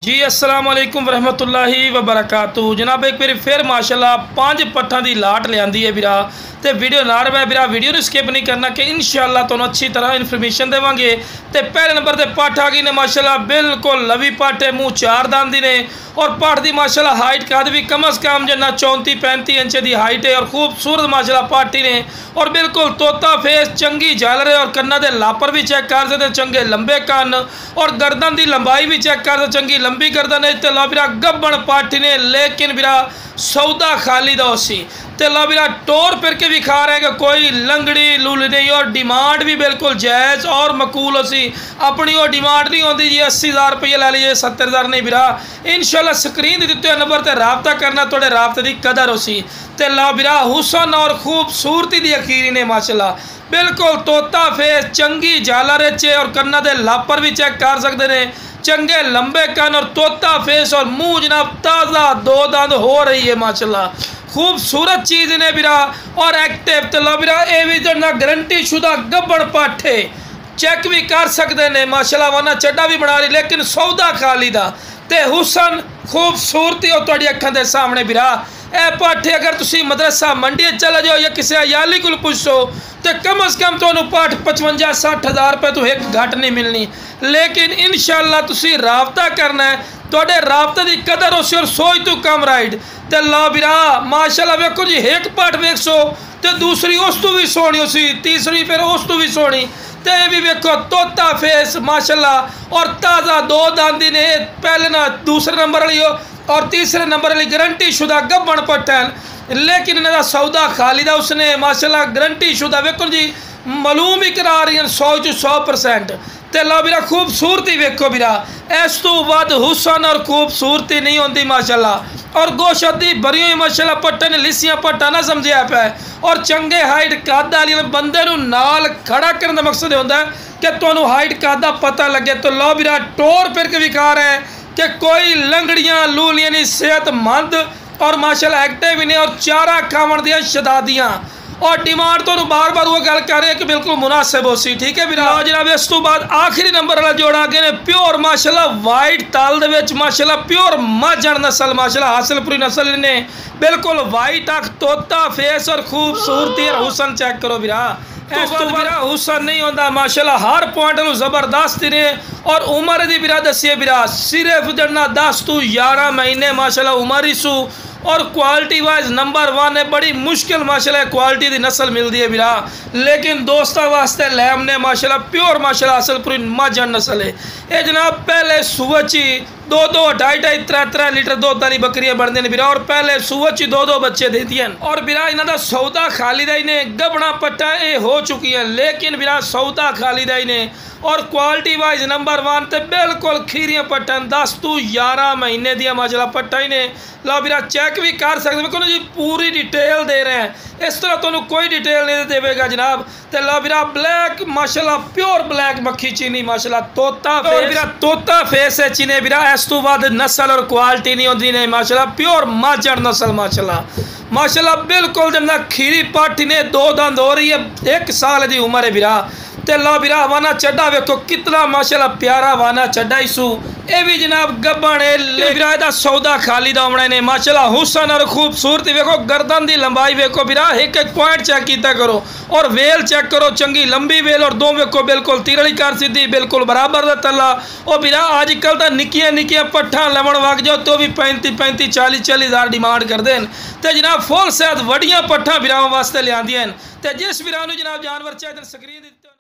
जी अस्सलाम वालेकुम रहमतुल्लाहि व बरकातहू। जनाब एक बार फिर माशाल्लाह 5 पट्ठा की लाट लियांदी है वीरा, तो वीडियो नाल मैं वीरा वीडियो नूं स्किप नहीं करना कि इंशाअल्लाह तुहानूं अच्छी तरह इन्फॉर्मेशन देवांगे। तो पहले नंबर पर पट्ठ आ गई ने माशाल्लाह बिल्कुल लवी पट्ठ है, मूँह 4 दांत दी ने और पट्ठ की माशाल्लाह हाइट कद भी कम अज़ कम जना 34-35 इंच की हाइट है और खूबसूरत माशाल्लाह पट्ठ ने और बिल्कुल तोता फेस, चंगी झालर है और कन्ना के लापर भी चेक कर सकते, चंगे लंबे कन्न और गर्दन की लंबाई भी चेक कर सकते, चंगी लंबी गर्दन है। तो लो वीरा गब्बन पट्ठ ने लेकिन वीरा सौदा खाली दा उसी तो लो वीरा टोर फिर के भी खा रहे हैं कि कोई लंगड़ी लुल नहीं और डिमांड भी बिल्कुल जायज़ और मकूल उसी अपनी वो डिमांड नहीं होती जी 80,000 रुपये लै लीजिए 70,000 नहीं वीरा। इंशाल्लाह स्क्रीन दिते हुए नंबर पर रबता करना, थोड़े रबते की कदर उसी तो लो वीरा हुसन और खूबसूरती की अखीरी ने माशाल्लाह बिल्कुल तोता फेस, चंगी झालर चे और कन्ना दे लापर भी चेक कर सकते हैं, चंगे लंबे कन और तोता फेस और मुंह जनाब ताज़ा 2 दांत हो रही है माशाल्लाह खूबसूरत चीज़ ने वीरा और एक्टिव तो लो वीरा ये भी जो गारंटी शुदा गब्बन पट्ठ है, चेक भी कर सकते हैं माशाल्लाह, वरना चड्डा भी बना रही लेकिन सौदा खाली दा ते हुसन खूबसूरती और तुहाडी अखां दे सामने वीरा। ए पट्ठ अगर तुसी मदरसा मंडी चले जाओ या किसी अयाली को पूछो तो कम अज़ कम तो पट्ठ 55-60 हज़ार रुपये तो एक घट नहीं मिलनी, लेकिन इंशाअल्लाह तुसी राबता करना है, थोड़े राबते की कदर उसी और सोच तो कम राइड तो लो वीरा माशाल्लाह वेखो जी एक पट्ठ वेख सो तो दूसरी उस तो भी सोहनी उसी, तीसरी फिर उस तो भी सोहनी तो ये भी वेखो तोता फेस माशाल्लाह और ताज़ा 2 दांती ने पहले ना दूसरे नंबर वाली और तीसरे नंबर वाली गारंटी शुदा गब्बन पट्ठ है, लेकिन इन्होंने सौदा खाली दा उसने माशाल्लाह गारंटी शुदा वेखो जी मालूम ही करा रही हैं 100% तो लो वीरा खूबसूरती वेखो वीरा, इस तो बाद हुसन और खूबसूरती नहीं होती माशाल्लाह और गोशती भरी हुई माशाल्लाह पट्टे ने लिसियां पट्टा ना समझिया पे और चंगे हाइट कद वाली बंदे नूं नाल खड़ा करने का मकसद होता है कि तुहानूं हाइट कद दा पता लगे। तो लो वीरा टोर फिर के विकार है कि कोई लंगड़ियां लूलियां नहीं, सेहतमंद और माशाल्लाह एक्टिव भी नहीं और चारा खावन दियां शदादियां और डिमांड तो बार बार वो गल कर रहे हैं कि बिल्कुल मुनासिब हो सी, ठीक है वीरा जनाब। इस तो बाद आखिरी नंबर वाला जोड़ा आगे ने प्योर माशाल्लाह वाइट ताल दे विच माशाल्लाह प्योर माजन नस्ल माशाल्लाह हासिलपुरी नस्ल ने बिल्कुल वाइट अख, तोता फेस और खूबसूरती और हुसन चेक करो वीरा। इस तो वीरा हुसन नहीं होता माशाल्लाह हर पॉइंट में जबरदस्त ने और उम्र दी वीरा दसिए वीरा सिर्फ जना 10 तो 11 महीने माशाल्लाह उम्र ही सू और क्वालिटी वाइज नंबर 1 है, बड़ी मुश्किल माशाल्लाह क्वालिटी की नस्ल मिलती है वीरा, लेकिन दोस्तों वास्ते लैम ने माशाल्लाह प्योर माशाल्लाह हासिलपुरी माजन नस्ल है। ये जनाब पहले सुवची 2-2 2.5 3-3 लीटर दूध वाली बकरियां बनते हैं वीरा और पहले सुवची 2-2 बच्चे देती हैं और वीरा इन्हों का सौदा खालिदा ही ने गबना पट्टा ये हो चुकी है, लेकिन वीरा सौदा खालिदा ही ने और क्वालिटी वाइज नंबर 1 तो बिल्कुल खीरियां पट्टन 10 तो 11 महीने दिया माशाल्लाह पट्टा ही ने। लो वीरा चेक भी कर सकते जी पूरी डिटेल दे रहे हैं, इस तरह तो कोई डिटेल नहीं देगा जनाब। तो लो वीरा ब्लैक माशाल्लाह प्योर ब्लैक मक्खी चीनी माशाल्लाह तोता फेस वीरा तोता फेस है चीनी वीरा। इस तो बाद नस्ल और क्वालिटी नहीं होती ने माशाल्लाह प्योर माजर नस्ल माशाल्लाह बिल्कुल जमना खीरी पट्ठ ने 2 दांत हो रही है, 1 साल की उम्र है वीरा। तो लो वीरा वाना चड्डा वेखो कितना माशाल्लाह प्यारा वाना चड्डा इसू ये भी जनाब गब्बन है वीरा, इहदा सौदा खाली दा होना ने माशाल्लाह हुसन और खूबसूरती वेखो, गर्दन की लंबाई वेखो वीरा, एक पॉइंट चेक किया करो और वेल चेक करो, चंगी लंबी वेल और 2 वेखो बिल्कुल तिरली कर सीधी बिल्कुल बराबर दा तला। और वीरा अजकल तो निक्कियां निक्कियां पट्ठा लवण वग जाओ तो भी 35-35 40-40 हज़ार डिमांड करते हैं। तो जनाब फुल सेहत वड्डियां पट्ठा वीरावां वास्ते लियांदियां। तो जिस वीरा नूं जनाब जानवर चाहिए स्क्रीन